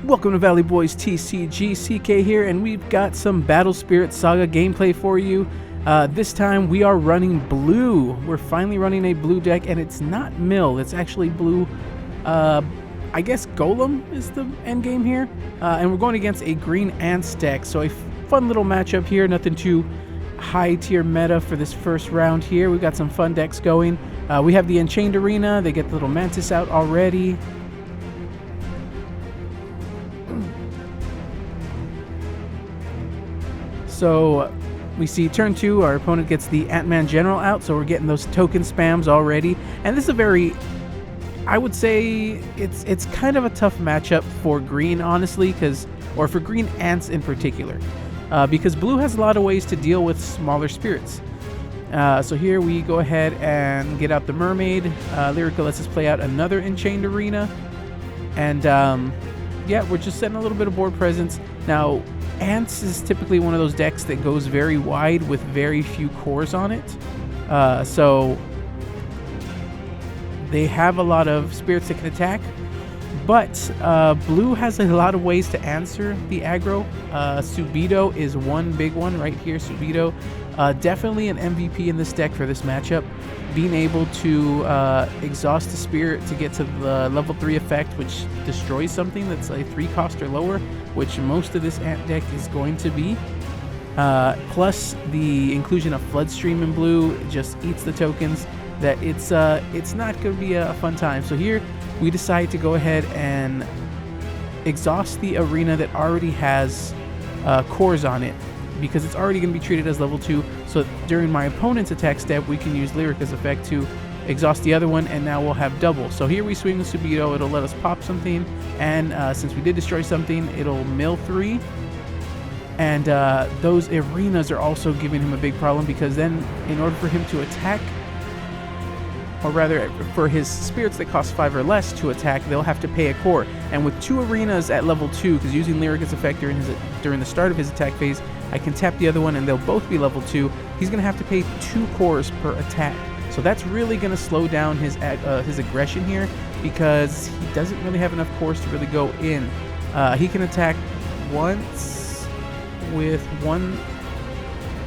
Welcome to Valley Boys TCG, CK here, and we've got some Battle Spirit Saga gameplay for you. This time we are running blue. We're finally running a blue deck, and it's not mill, it's actually blue. I guess Golem is the end game here. And we're going against a green ants deck, so a fun little matchup here. Nothing too high tier meta for this first round here. We've got some fun decks going. We have the Enchained Arena. They get the little Mantis out already. So we see turn 2, our opponent gets the Ant-Man General out, so we're getting those token spams already. And this is a very, I would say, it's kind of a tough matchup for green, honestly, or for green ants in particular, because blue has a lot of ways to deal with smaller spirits. So here we go ahead and get out the Mermaid. Lyrica lets us play out another Enchained Arena. And yeah, we're just setting a little bit of board presence. Now, Ants is typically one of those decks that goes very wide with very few cores on it. So they have a lot of spirits that can attack. But blue has a lot of ways to answer the aggro. Subito is one big one right here. Subito, definitely an MVP in this deck for this matchup. Being able to exhaust the spirit to get to the level 3 effect, which destroys something that's a 3 cost or lower, which most of this ant deck is going to be. Plus the inclusion of Floodstream in blue just eats the tokens. That it's not going to be a fun time. So here we decide to go ahead and exhaust the arena that already has cores on it, because it's already going to be treated as level 2. So during my opponent's attack step, we can use Lyrica's effect to exhaust the other one, and now we'll have double. So here we swing the Subito, it'll let us pop something, and since we did destroy something, it'll mill 3. And those arenas are also giving him a big problem, because then in order for him to attack, or rather for his spirits that cost 5 or less to attack, they'll have to pay a core. And with 2 arenas at level 2, because using Lyrica's effect during the start of his attack phase, I can tap the other one and they'll both be level 2. He's going to have to pay 2 cores per attack. So that's really going to slow down his aggression here, because he doesn't really have enough cores to really go in. He can attack once with 1.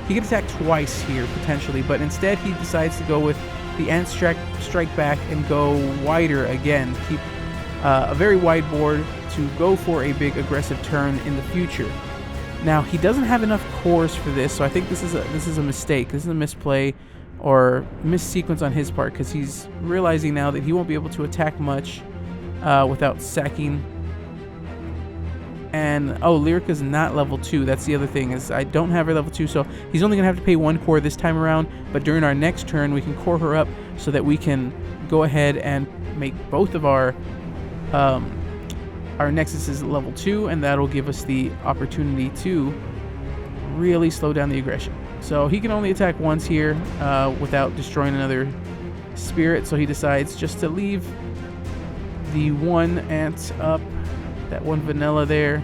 He can attack twice here potentially, but instead he decides to go with the Ant Strike back and go wider again. Keep a very wide board to go for a big aggressive turn in the future. Now he doesn't have enough cores for this, so I think this is a mistake. This is a misplay or missequence on his part, because he's realizing now that he won't be able to attack much without sacking. And oh, Lyrica's not level 2. That's the other thing, is I don't have her level 2, so he's only gonna have to pay 1 core this time around. But during our next turn, we can core her up so that we can go ahead and make both of our nexuses level 2, and that'll give us the opportunity to really slow down the aggression. So he can only attack once here without destroying another spirit, so he decides just to leave the 1 ant up, that 1 vanilla there.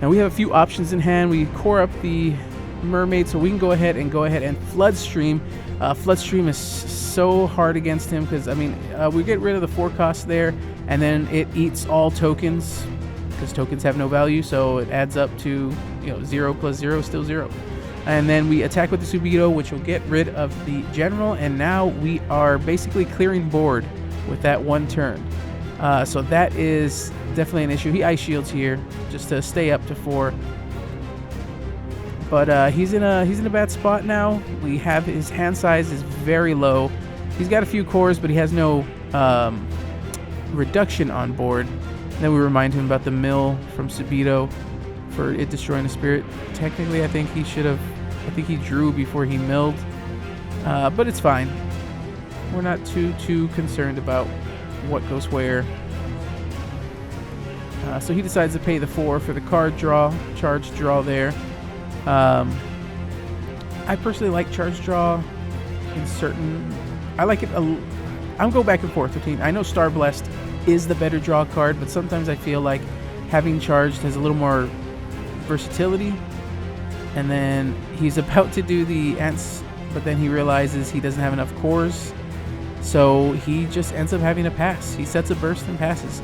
Now we have a few options in hand. We core up the Mermaid, so we can go ahead and Floodstream. Floodstream is so hard against him, because I mean we get rid of the 4 costs there, and then it eats all tokens, because tokens have no value, so it adds up to 0 plus 0 is still 0. And then we attack with the Subito, which will get rid of the General, and now we are basically clearing board with that 1 turn. So that is definitely an issue. He ice shields here just to stay up to 4. But he's in a bad spot now. We have his hand size is very low. He's got a few cores, but he has no reduction on board. And then we remind him about the mill from Subito for it destroying the spirit. Technically, I think he drew before he milled, but it's fine. We're not too concerned about what goes where. So he decides to pay the 4 for the card draw, charge draw there. I personally like charge draw in certain. I like it. I'm going back and forth between. I know Star Blessed is the better draw card, but sometimes I feel like having charged has a little more versatility. And then he's about to do the ants, but then he realizes he doesn't have enough cores. So he just ends up having to pass. He sets a burst and passes.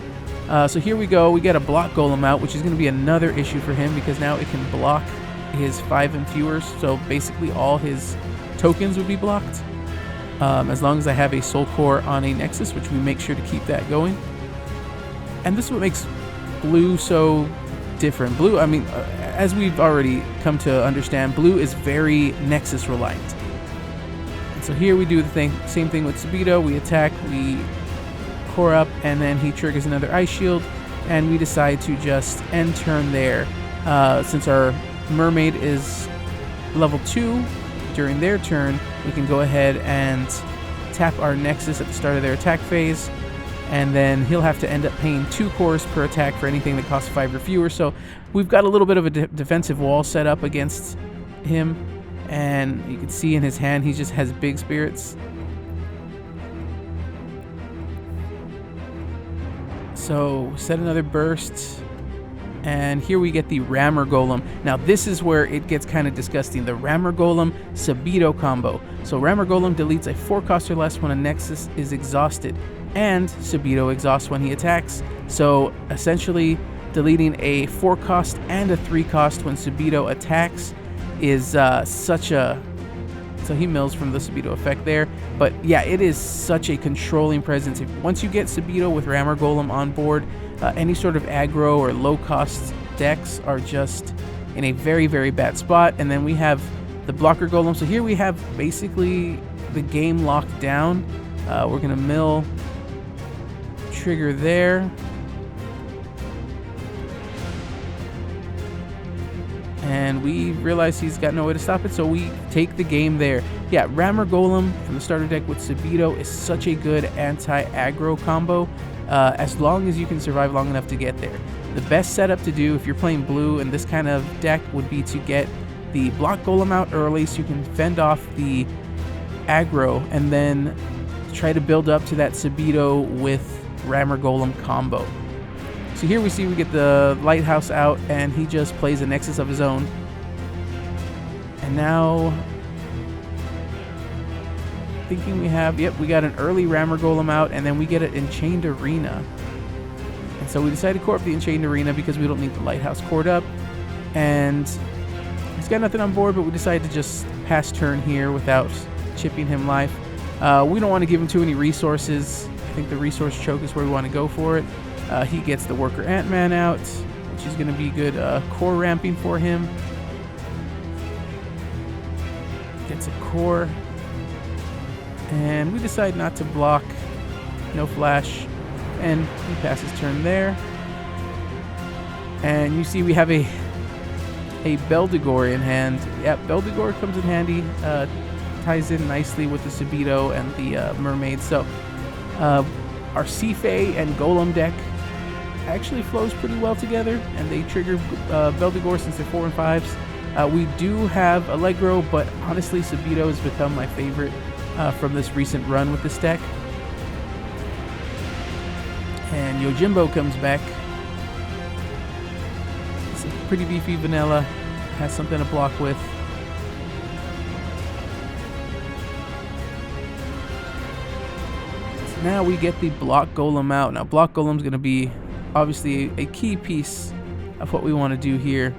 So here we go. We got a block Golem out, which is going to be another issue for him because now it can block his 5 and fewer. So basically all his tokens would be blocked. As long as I have a Soul Core on a Nexus, which we make sure to keep that going. And this is what makes Blue so different. Blue, I mean, as we've already come to understand, Blue is very Nexus reliant. And so here we do the same thing with Subito. We attack, we core up, and then he triggers another Ice Shield, and we decide to just end turn there. Since our Mermaid is level 2, during their turn, we can go ahead and tap our Nexus at the start of their attack phase, and then he'll have to end up paying 2 cores per attack for anything that costs 5 or fewer. So we've got a little bit of a defensive wall set up against him, and you can see in his hand he just has big spirits. So set another burst, and here we get the Rammer Golem. Now this is where it gets kind of disgusting. The Rammer Golem Subito combo. So Rammer Golem deletes a 4-cost or less when a Nexus is exhausted, and Subito exhausts when he attacks. So essentially deleting a 4-cost and a 3-cost when Subito attacks is such a... So he mills from the Subito effect there. But yeah, it is such a controlling presence. Once you get Subito with Rammer Golem on board, any sort of aggro or low-cost decks are just in a very, very bad spot. And then we have the Blocker Golem. So here we have basically the game locked down. We're going to mill, trigger there. And we realize he's got no way to stop it, so we take the game there. Yeah, Rammer Golem from the starter deck with Subito is such a good anti-aggro combo, as long as you can survive long enough to get there. The best setup to do if you're playing blue in this kind of deck would be to get the Block Golem out early so you can fend off the aggro, and then try to build up to that Subito with Rammer Golem combo. So here we see we get the Lighthouse out, and he just plays a Nexus of his own. And now, thinking we have, yep, we got an early Rammer Golem out, and then we get an Enchained Arena. And so we decided to core up the Enchained Arena because we don't need the Lighthouse cored up. And he's got nothing on board, but we decided to just pass turn here without chipping him life. We don't want to give him too many resources. I think the resource choke is where we want to go for it. He gets the Worker Ant-Man out, which is going to be good core ramping for him. Gets a core. And we decide not to block. No flash. And he passes turn there. And you see we have a Beldegor in hand. Yep, Beldegor comes in handy. Ties in nicely with the Subito and the Mermaid. So our Seafae and Golem deck actually flows pretty well together, and they trigger Beldegor since they're 4 and 5s. We do have Allegro, but honestly Subito has become my favorite from this recent run with this deck. And Yojimbo comes back. It's a pretty beefy vanilla, has something to block with. So now we get the Block Golem out. Now Block Golem's going to be obviously a key piece of what we want to do here.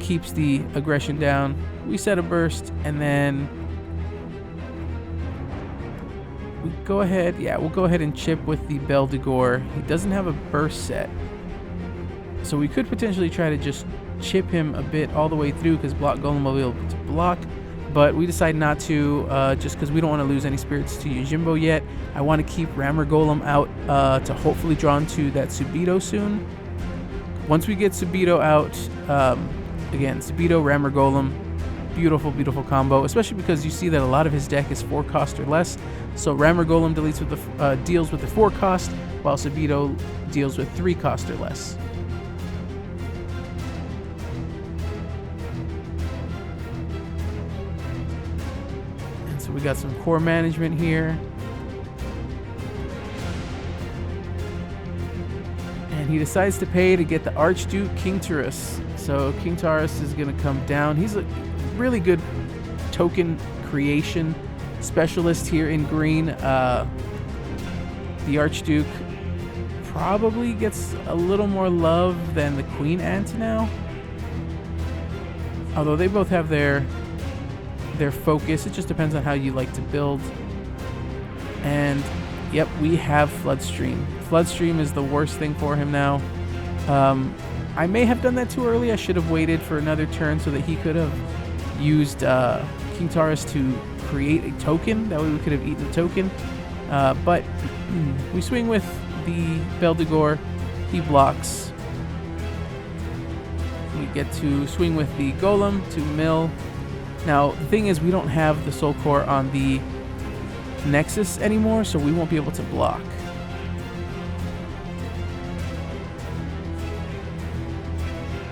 Keeps the aggression down. We set a burst, and then we go ahead. Yeah, we'll go ahead and chip with the Beldegor. He doesn't have a burst set, so we could potentially try to just chip him a bit all the way through because Block Golem will be able to block. But we decide not to, just because we don't want to lose any spirits to Yojimbo yet. I want to keep Rammer Golem out to hopefully draw into that Subito soon. Once we get Subito out, again, Subito, Rammer Golem, beautiful, beautiful combo, especially because you see that a lot of his deck is 4-cost or less. So Rammer Golem deals with the 4-cost, while Subito deals with 3-cost or less. So we got some core management here. And he decides to pay to get the Archduke King Taurus. So King Taurus is going to come down. He's a really good token creation specialist here in green. The Archduke probably gets a little more love than the Queen Ant now. Although they both have their focus. It just depends on how you like to build. And yep, we have Floodstream. Floodstream is the worst thing for him now. I may have done that too early. I should have waited for another turn so that he could have used King Taurus to create a token. That way we could have eaten the token. But we swing with the Beldegor. He blocks. We get to swing with the Golem to mill. Now, the thing is, we don't have the Soul Core on the Nexus anymore, so we won't be able to block.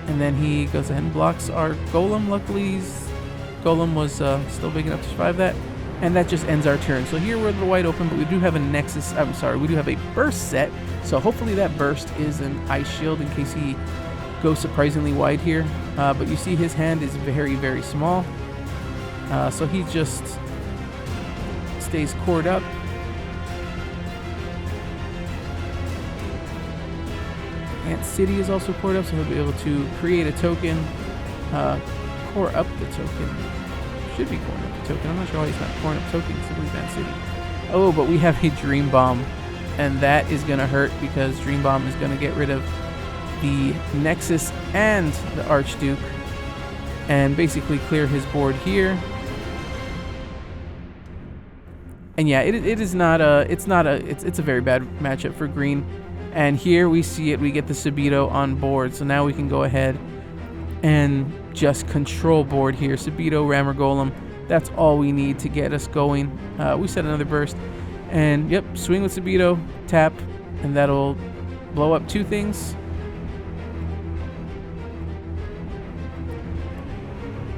And then he goes ahead and blocks our Golem. Luckily, Golem was still big enough to survive that. And that just ends our turn. So here we're a little wide open, but we do have a Nexus. I'm sorry, we do have a Burst set. So hopefully that Burst is an Ice Shield in case he goes surprisingly wide here. But you see his hand is very, very small. So he just stays cored up. Ant City is also cored up, so he'll be able to create a token. Core up the token. Should be coring up the token. I'm not sure why he's not coring up tokens. Simply Ant City. Oh, but we have a Dream Bomb, and that is going to hurt because Dream Bomb is going to get rid of the Nexus and the Archduke and basically clear his board here. And yeah, it's a very bad matchup for green. And here we see it, we get the Subito on board. So now we can go ahead and just control board here. Subito, Rammer Golem, that's all we need to get us going. We set another burst. And yep, swing with Subito, tap, and that'll blow up two things.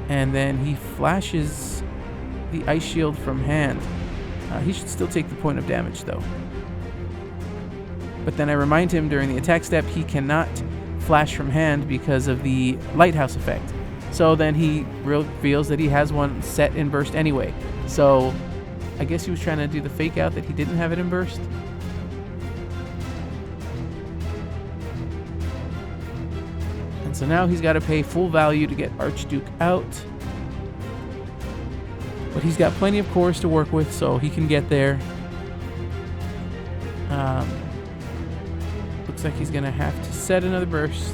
And then he flashes the Ice Shield from hand. He should still take the point of damage though. But then I remind him during the attack step he cannot flash from hand because of the Lighthouse effect. So then he reveals that he has one set in burst anyway. So I guess he was trying to do the fake out that he didn't have it in burst. And so now he's got to pay full value to get Archduke out. But he's got plenty of cores to work with, so he can get there. Looks like he's going to have to set another burst.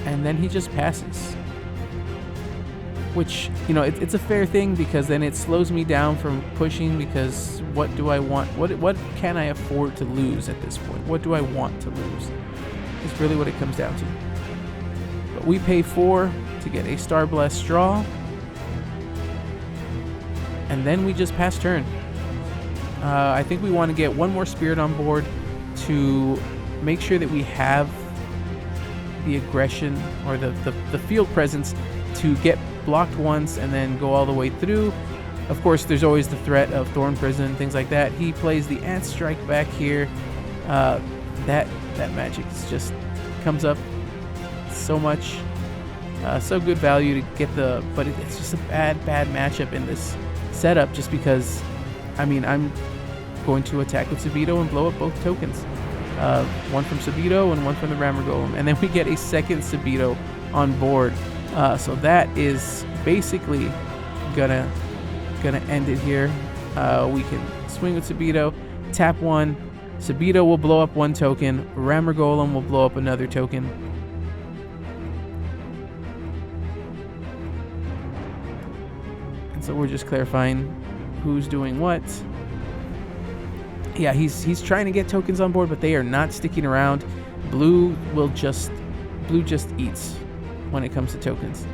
And then he just passes. Which, you know, it's a fair thing because then it slows me down from pushing because what do I want? What can I afford to lose at this point? What do I want to lose? Is really what it comes down to. But we pay 4 to get a Star Blessed draw. And then we just pass turn. I think we want to get one more Spirit on board to make sure that we have the aggression or the field presence to get blocked once and then go all the way through. Of course, there's always the threat of Thorn Prison, things like that. He plays the Ant Strike back here. That magic is just comes up so much. So good value to get the, but it's just a bad matchup in this setup just because, I mean, I'm going to attack with Subito and blow up both tokens. One from Subito and one from the Rammer Golem. And then we get a second Subito on board. So that is basically gonna end it here. We can swing with Subito, tap one. Subito will blow up one token. Rammer Golem will blow up another token. And so we're just clarifying who's doing what. Yeah, he's trying to get tokens on board, but they are not sticking around. Blue just eats when it comes to tokens.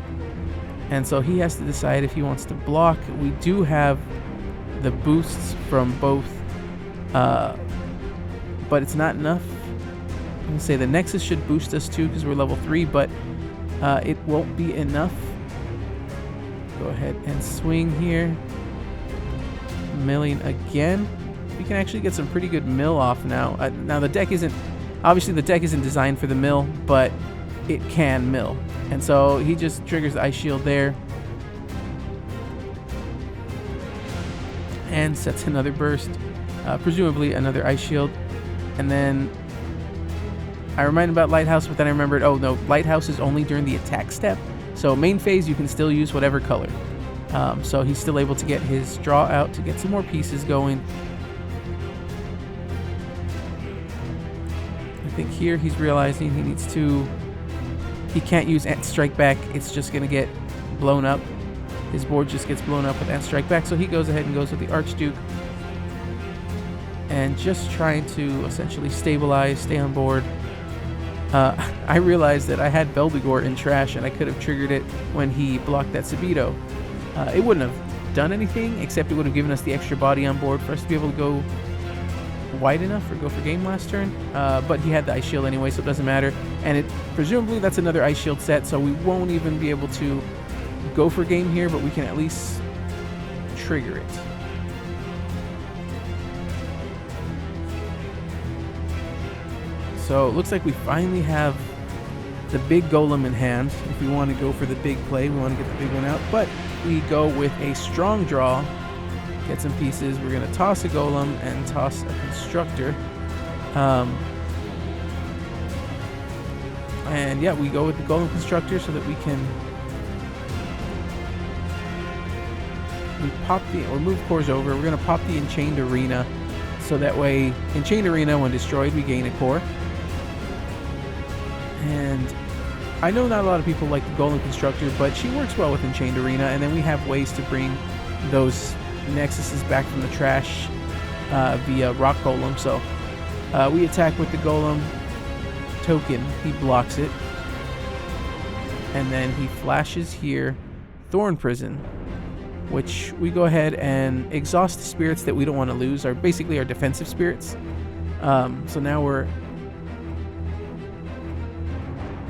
And so he has to decide if he wants to block. We do have the boosts from both, but it's not enough. I'm going to say the Nexus should boost us too because we're level 3, but it won't be enough. Go ahead and swing here. Milling again. We can actually get some pretty good mill off now. Now the deck isn't designed for the mill, but it can mill. And so he just triggers the Ice Shield there. and sets another burst, presumably another Ice Shield. And then I reminded about Lighthouse, but then I remembered, oh no, Lighthouse is only during the attack step. So main phase, you can still use whatever color. So he's still able to get his draw out to get some more pieces going. I think here he's realizing he can't use Ant Strike Back. It's just going to get blown up. His board just gets blown up with Ant Strike Back. So he goes ahead and goes with the Archduke. And just trying to essentially stabilize, stay on board. I realized that I had Beldegor in trash and I could have triggered it when he blocked that Subito. It wouldn't have done anything, except it would have given us the extra body on board for us to be able to go wide enough or go for game last turn. But he had the Ice Shield anyway, so it doesn't matter. And presumably that's another Ice Shield set, so we won't even be able to go for game here, but we can at least trigger it. So it looks like we finally have the big Golem in hand. If we want to go for the big play, we want to get the big one out. But we go with a strong draw, get some pieces. We're going to toss a Golem and toss a Constructor. And yeah, we go with the Golem Constructor so that we can move cores over. We're going to pop the Enchained Arena, so that way Enchained Arena, when destroyed, we gain a core. And I know not a lot of people like the Golem Constructor, but she works well with Enchained Arena, and then we have ways to bring those Nexuses back from the trash via Rock Golem. So we attack with the Golem token. He blocks it. And then he flashes here Thorn Prison, which we go ahead and exhaust the spirits that we don't want to lose, are basically our defensive spirits. So now we're...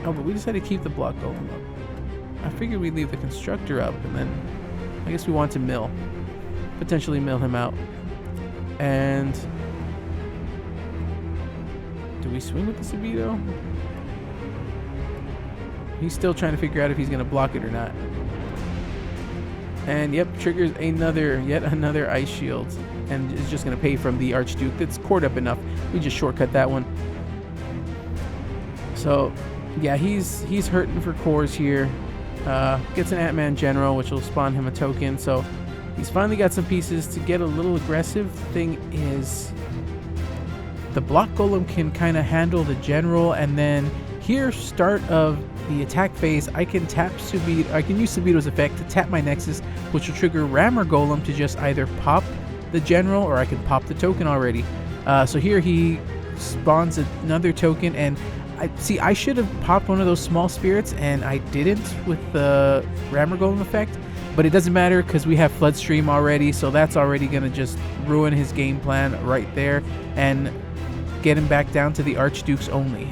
Oh, but we decided to keep the block Golem up. I figured we'd leave the Constructor up, and then I guess we want to mill. Potentially mill him out. And... do we swing with the Subito? He's still trying to figure out if he's going to block it or not. And yep, triggers yet another Ice Shield, and is just going to pay from the Archduke. That's cored up enough. We just shortcut that one. So yeah, he's hurting for cores here. Gets an Ant-Man General, which will spawn him a token. So he's finally got some pieces to get a little aggressive. Thing is, the block Golem can kind of handle the General, and then here, start of the attack phase, I can tap Subito. I can use Subito's effect to tap my Nexus, which will trigger Rammer Golem to just either pop the General, or I can pop the token already. So here he spawns another token, and I should have popped one of those small spirits, and I didn't with the Rammer Golem effect. But it doesn't matter because we have Floodstream already, so that's already going to just ruin his game plan right there and get him back down to the Archdukes only.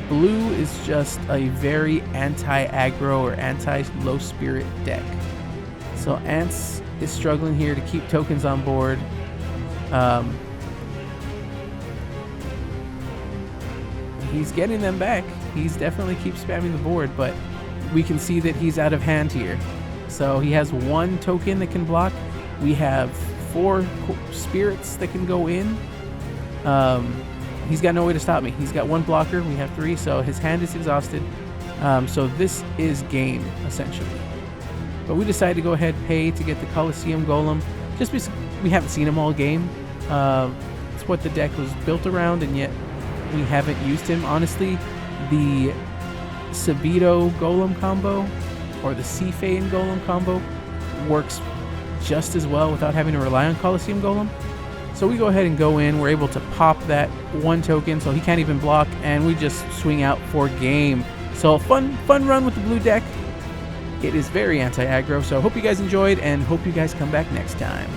Blue is just a very anti-aggro or anti-low spirit deck. So Ants is struggling here to keep tokens on board. He's getting them back. He's definitely keeps spamming the board, but we can see that he's out of hand here. So he has one token that can block. We have 4 spirits that can go in. He's got no way to stop me. He's got 1 blocker. We have 3, so his hand is exhausted. So this is game, essentially. But we decided to go ahead and pay to get the Colosseum Golem, just because we haven't seen him all game. It's what the deck was built around, and yet we haven't used him. Honestly, the Subito Golem combo, or the Seafae and Golem combo, works just as well without having to rely on Colosseum Golem. So we go ahead and go in. We're able to pop that 1 token, so he can't even block, and we just swing out for game. So fun run with the blue deck. It is very anti-aggro, so hope you guys enjoyed, and hope you guys come back next time.